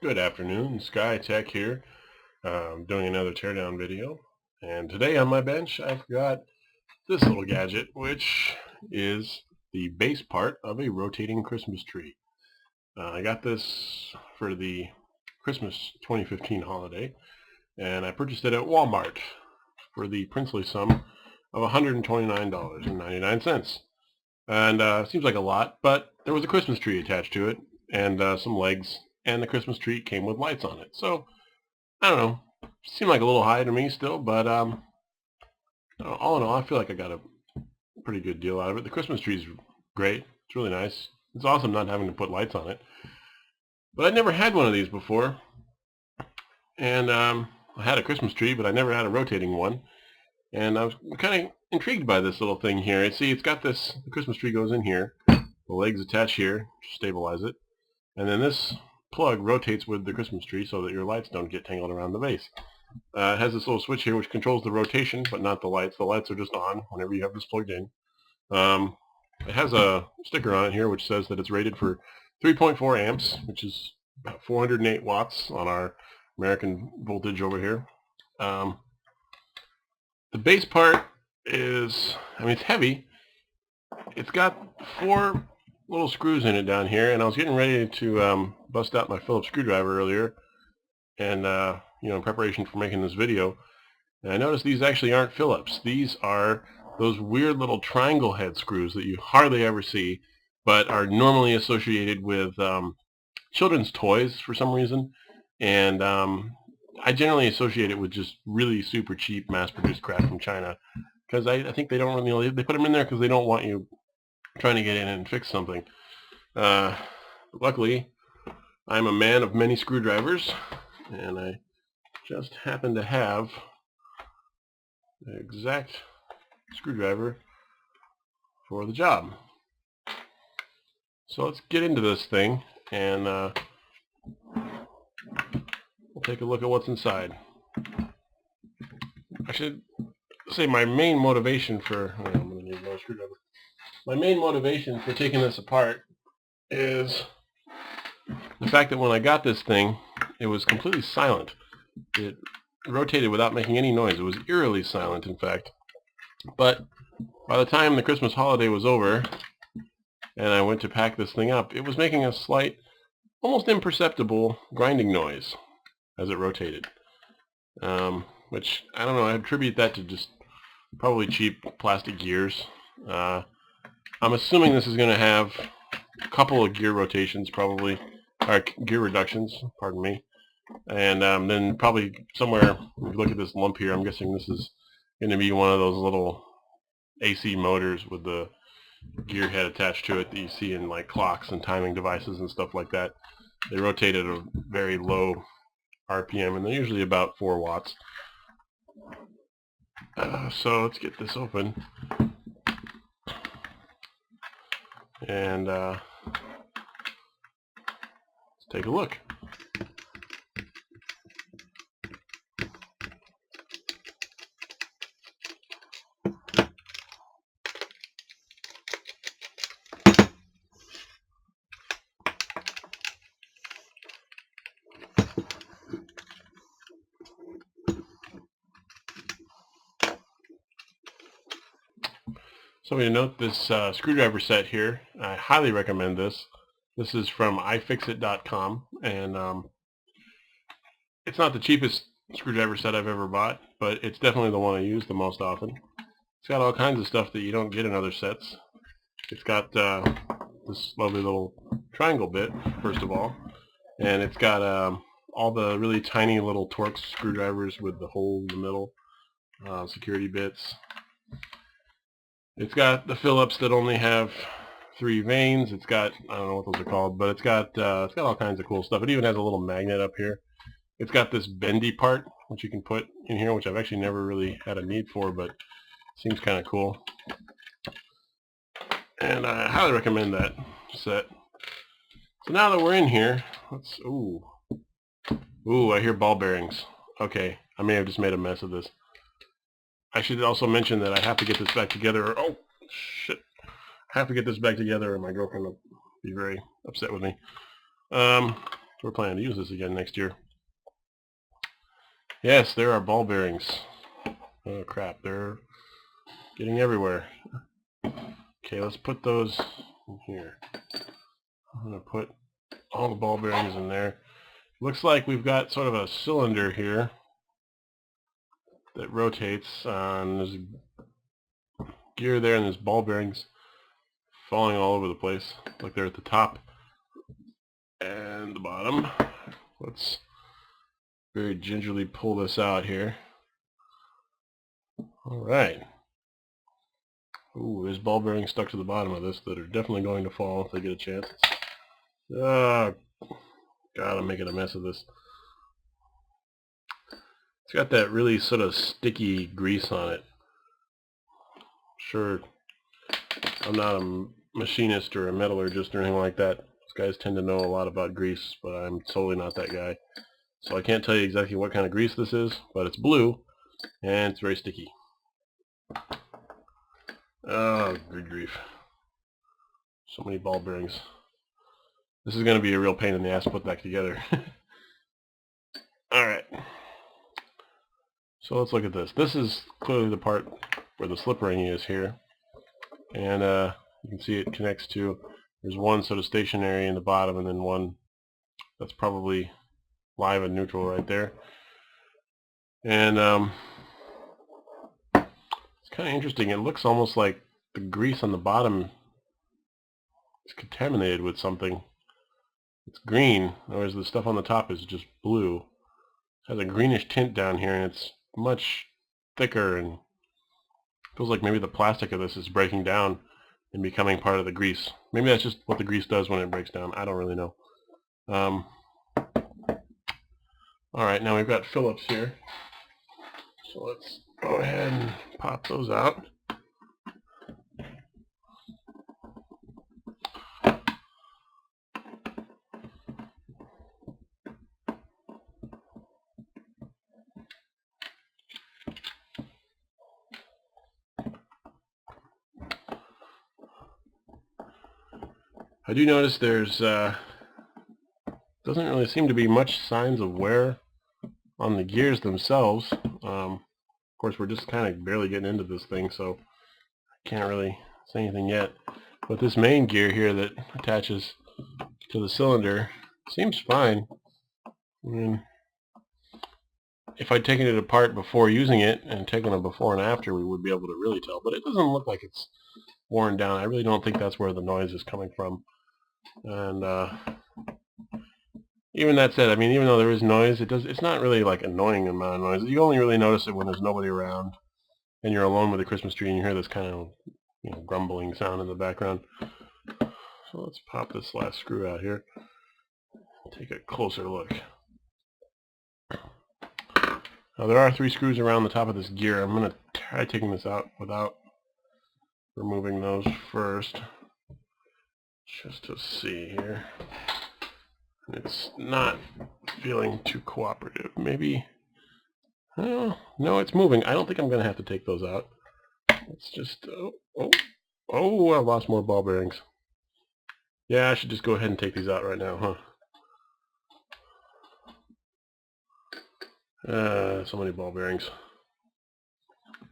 Good afternoon, SkyTech here, doing another teardown video. And today on my bench I've got this little gadget, which is the base part of a rotating Christmas tree. I got this for the Christmas 2015 holiday, and I purchased it at Wal-Mart for the princely sum of $129.99. And seems like a lot, but there was a Christmas tree attached to it, and some legs, and the Christmas tree came with lights on it. So, I don't know, seemed like a little high to me still, but all in all, I feel like I got a pretty good deal out of it. The Christmas tree's great. It's really nice. It's awesome not having to put lights on it. But I'd never had one of these before, and I had a Christmas tree, but I never had a rotating one. And I was kind of intrigued by this little thing here. See, it's got this, the Christmas tree goes in here, the legs attach here to stabilize it, and then this plug rotates with the Christmas tree so that your lights don't get tangled around the base. It has this little switch here which controls the rotation, but not the lights. The lights are just on whenever you have this plugged in. It has a sticker on it here which says that it's rated for 3.4 amps, which is about 408 watts on our American voltage over here. The base part is, it's heavy. It's got 4 little screws in it down here, and I was getting ready to bust out my Phillips screwdriver earlier, and in preparation for making this video, and I noticed these actually aren't Phillips. These are those weird little triangle head screws that you hardly ever see, but are normally associated with children's toys for some reason, and I generally associate it with just really super cheap mass-produced crap from China, because I think they don't really, they put them in there because they don't want you trying to get in and fix something. Luckily, I'm a man of many screwdrivers, and I just happen to have the exact screwdriver for the job. So let's get into this thing, and we'll take a look at what's inside. I should say my main motivation for, I'm going to need another screwdriver. My main motivation for taking this apart is the fact that when I got this thing, it was completely silent. It rotated without making any noise. It was eerily silent, in fact. But by the time the Christmas holiday was over and I went to pack this thing up, it was making a slight, almost imperceptible grinding noise as it rotated. Which, I don't know, I attribute that to just probably cheap plastic gears. I'm assuming this is going to have a couple of gear rotations, probably, or gear reductions, pardon me. And then probably somewhere, if you look at this lump here, I'm guessing this is going to be one of those little AC motors with the gear head attached to it that you see in like clocks and timing devices and stuff like that. They rotate at a very low RPM, and they're usually about 4 watts. So let's get this open. And let's take a look. So we note this screwdriver set here. I highly recommend this. This is from ifixit.com, and it's not the cheapest screwdriver set I've ever bought, but it's definitely the one I use the most often. It's got all kinds of stuff that you don't get in other sets. It's got this lovely little triangle bit, first of all, and it's got all the really tiny little Torx screwdrivers with the hole in the middle, security bits. It's got the Phillips that only have 3 vanes. It's got, I don't know what those are called, but it's got all kinds of cool stuff. It even has a little magnet up here. It's got this bendy part, which you can put in here, which I've actually never really had a need for, but seems kind of cool. And I highly recommend that set. So now that we're in here, let's, ooh, I hear ball bearings. Okay, I may have just made a mess of this. I should also mention that I have to get this back together. Oh, shit. I have to get this back together or my girlfriend will be very upset with me. we're planning to use this again next year. Yes, there are ball bearings. Oh crap, they're getting everywhere. Okay, let's put those in here. I'm going to put all the ball bearings in there. Looks like we've got sort of a cylinder here that rotates on. There's a gear there and there's ball bearings falling all over the place. Like they're at the top and the bottom. Let's very gingerly pull this out here. Alright. Ooh, there's ball bearings stuck to the bottom of this that are definitely going to fall if they get a chance. Oh, God, I'm making a mess of this. It's got that really sort of sticky grease on it. Sure, I'm not a machinist or a metallurgist or anything like that. Those guys tend to know a lot about grease, but I'm totally not that guy. So I can't tell you exactly what kind of grease this is, but it's blue, and it's very sticky. Oh, good grief. So many ball bearings. This is going to be a real pain in the ass to put back together. Alright. So let's look at this. This is clearly the part where the slip ring is here. And you can see it connects to, there's one sort of stationary in the bottom and then one that's probably live and neutral right there. And it's kind of interesting. It looks almost like the grease on the bottom is contaminated with something. It's green, whereas the stuff on the top is just blue. It has a greenish tint down here, and it's much thicker, and feels like maybe the plastic of this is breaking down and becoming part of the grease. Maybe that's just what the grease does when it breaks down. I don't really know. Alright, now we've got Phillips here. So let's go ahead and pop those out. I do notice there's doesn't really seem to be much signs of wear on the gears themselves. Of course, we're just kind of barely getting into this thing, so I can't really say anything yet. But this main gear here that attaches to the cylinder seems fine. I mean, if I'd taken it apart before using it and taken a before and after, we would be able to really tell. But it doesn't look like it's worn down. I really don't think that's where the noise is coming from. And even that said, I mean, even though there is noise, it's not really like annoying amount of noise. You only really notice it when there's nobody around and you're alone with the Christmas tree and you hear this kind of, you know, grumbling sound in the background. So let's pop this last screw out here. Take a closer look. Now there are 3 screws around the top of this gear. I'm going to try taking this out without removing those first, just to see here. It's not feeling too cooperative. Maybe, oh, no, it's moving. I don't think I'm going to have to take those out. Let's just, oh, I lost more ball bearings. Yeah, I should just go ahead and take these out right now, huh? So many ball bearings.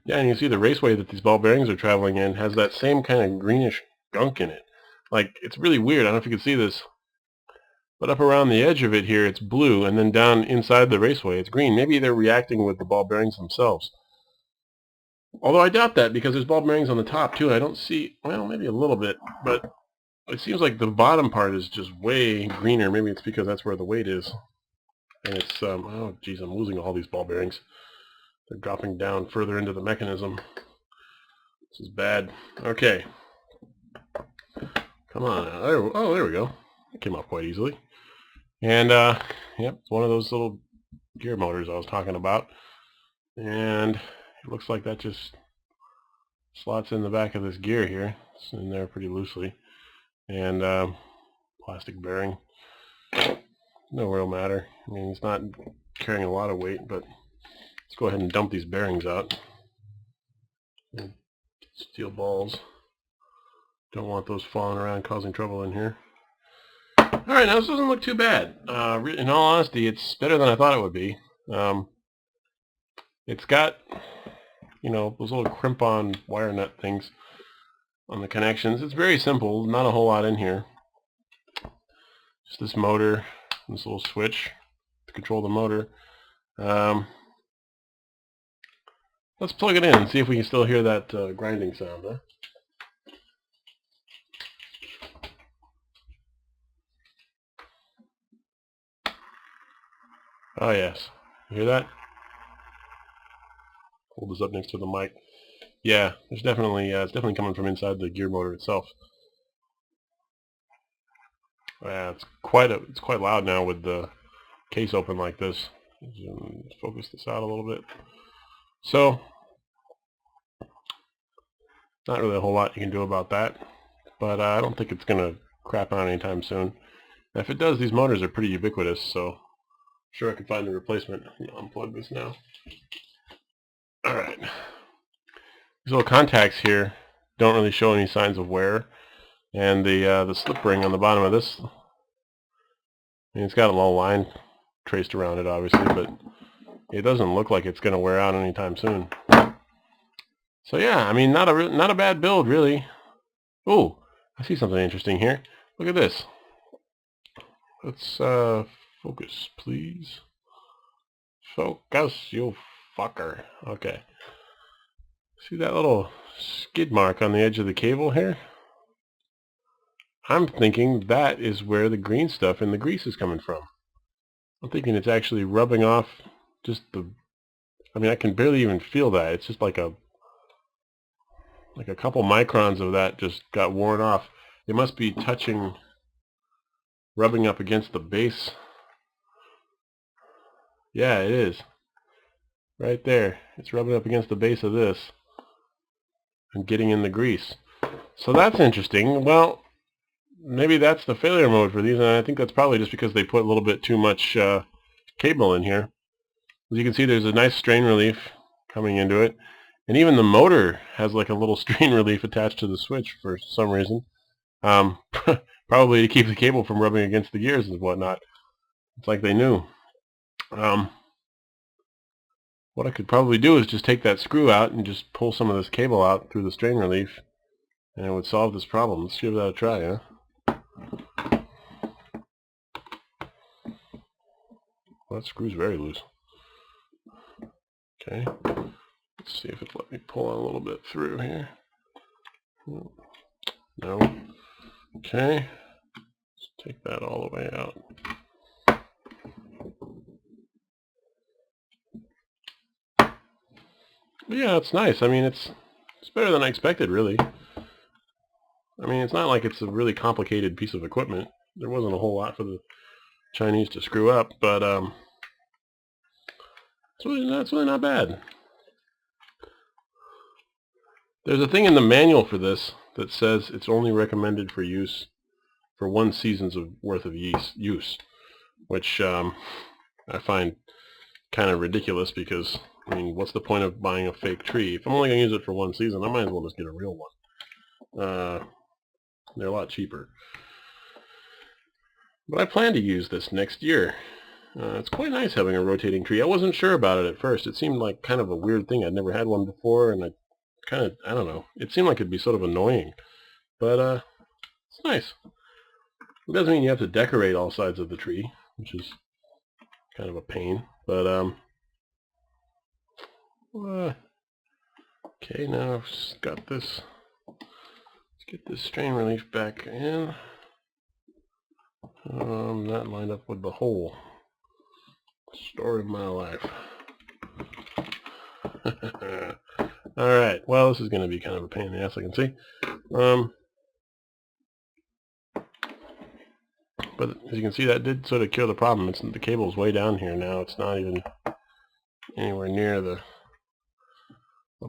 Yeah, and you can see the raceway that these ball bearings are traveling in has that same kind of greenish gunk in it. Like, it's really weird. I don't know if you can see this. But up around the edge of it here, it's blue, and then down inside the raceway, it's green. Maybe they're reacting with the ball bearings themselves. Although I doubt that, because there's ball bearings on the top, too. I don't see, well, maybe a little bit, but it seems like the bottom part is just way greener. Maybe it's because that's where the weight is. And it's, oh, geez, I'm losing all these ball bearings. They're dropping down further into the mechanism. This is bad. Okay. Come on. Oh, there we go. It came off quite easily. And, yep, it's one of those little gear motors I was talking about. And it looks like that just slots in the back of this gear here. It's in there pretty loosely. And, plastic bearing. No real matter. I mean, it's not carrying a lot of weight, but let's go ahead and dump these bearings out. Steel balls. Don't want those falling around causing trouble in here. Alright, now this doesn't look too bad. In all honesty, it's better than I thought it would be. It's got, you know, those little crimp-on wire nut things on the connections. It's very simple, not a whole lot in here. Just this motor, this little switch to control the motor. Let's plug it in and see if we can still hear that grinding sound, huh? Oh yes, you hear that? Hold this up next to the mic. Yeah, there's definitely it's definitely coming from inside the gear motor itself. Yeah, it's quite loud now with the case open like this. Let's focus this out a little bit. So, not really a whole lot you can do about that, but I don't think it's gonna crap out anytime soon. And if it does, these motors are pretty ubiquitous, so I'm sure I can find a replacement. I'll unplug this now. All right. These little contacts here don't really show any signs of wear, and the slip ring on the bottom of this, I mean, it's got a little line traced around it, obviously, but it doesn't look like it's going to wear out anytime soon. So yeah, I mean, not a bad build, really. Oh, I see something interesting here. Look at this. Let's focus, please. Focus, you fucker. Okay. See that little skid mark on the edge of the cable here? I'm thinking that is where the green stuff in the grease is coming from. I'm thinking it's actually rubbing off just the... I mean, I can barely even feel that. It's just like a couple microns of that just got worn off. It must be touching, rubbing up against the base. Yeah, it is. Right there. It's rubbing up against the base of this and getting in the grease. So that's interesting. Well, maybe that's the failure mode for these, and I think that's probably just because they put a little bit too much cable in here. As you can see, there's a nice strain relief coming into it, and even the motor has like a little strain relief attached to the switch for some reason. Probably to keep the cable from rubbing against the gears and whatnot. It's like they knew. What I could probably do is just take that screw out and just pull some of this cable out through the strain relief, and it would solve this problem. Let's give that a try, huh? Well, that screw's very loose. Okay. Let's see if it'll let me pull on a little bit through here. No. Okay. Let's take that all the way out. But yeah, it's nice. I mean, it's better than I expected, really. I mean, it's not like it's a really complicated piece of equipment. There wasn't a whole lot for the Chinese to screw up, but it's really not bad. There's a thing in the manual for this that says it's only recommended for use for 1 season's worth of use, which I find kind of ridiculous because, I mean, what's the point of buying a fake tree? If I'm only going to use it for 1 season, I might as well just get a real one. They're a lot cheaper. But I plan to use this next year. It's quite nice having a rotating tree. I wasn't sure about it at first. It seemed like kind of a weird thing. I'd never had one before, and I don't know. It seemed like it'd be sort of annoying. But it's nice. It doesn't mean you have to decorate all sides of the tree, which is kind of a pain. But okay, now I've got this. Let's get this strain relief back in. Not lined up with the hole. Story of my life. Alright, well, this is going to be kind of a pain in the ass, I can see. But as you can see, that did sort of cure the problem. The cable's way down here now. It's not even anywhere near the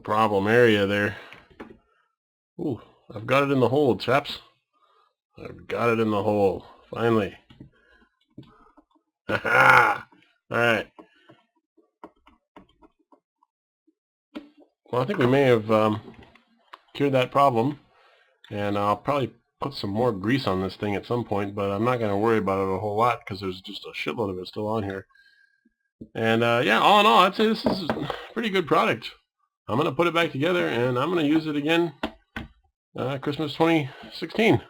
problem area there. Ooh, I've got it in the hole, chaps. I've got it in the hole. Finally. Ha-ha! Alright. Well, I think we may have cured that problem. And I'll probably put some more grease on this thing at some point, but I'm not going to worry about it a whole lot because there's just a shitload of it still on here. And yeah, all in all, I'd say this is a pretty good product. I'm going to put it back together, and I'm going to use it again Christmas 2016.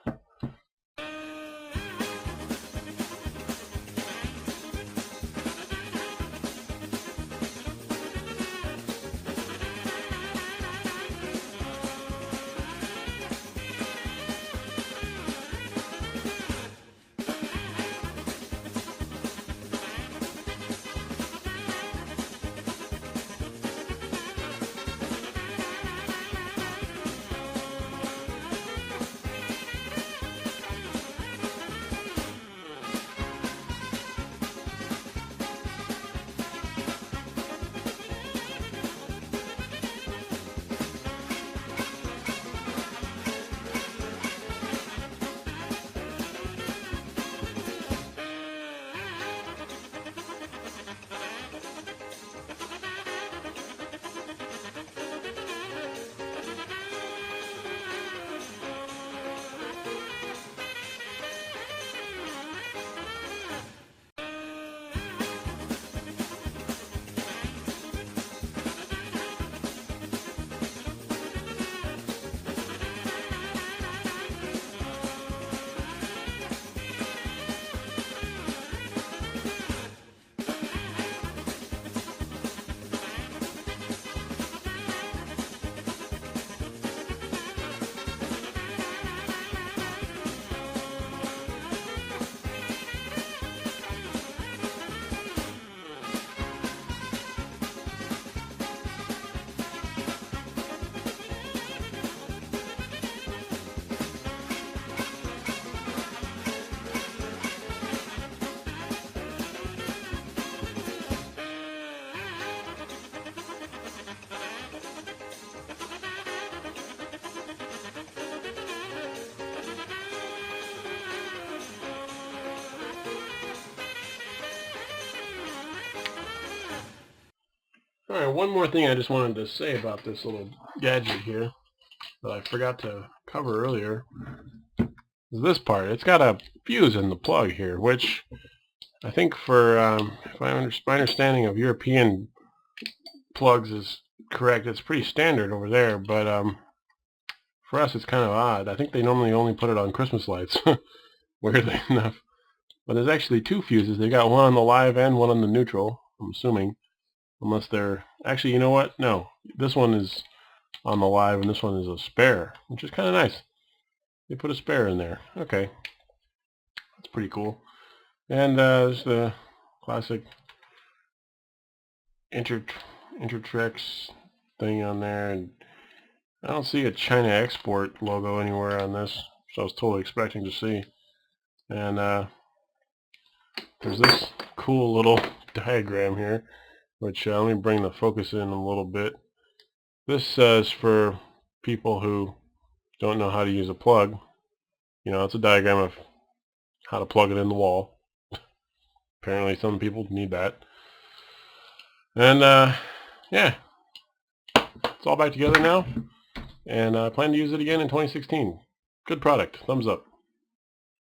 Alright, one more thing I just wanted to say about this little gadget here that I forgot to cover earlier is this part. It's got a fuse in the plug here, which I think for, if my understanding of European plugs is correct, it's pretty standard over there, but for us it's kind of odd. I think they normally only put it on Christmas lights, weirdly enough. But there's actually two fuses. They got one on the live end, one on the neutral, I'm assuming. Unless they're... Actually, you know what? No. This one is on the live and this one is a spare, which is kind of nice. They put a spare in there. Okay. That's pretty cool. And there's the classic Intertrex thing on there. And I don't see a China export logo anywhere on this, so I was totally expecting to see. And there's this cool little diagram here, which let me bring the focus in a little bit. This is for people who don't know how to use a plug. You know, it's a diagram of how to plug it in the wall. Apparently some people need that. And yeah, it's all back together now, and I plan to use it again in 2016. Good product. Thumbs up.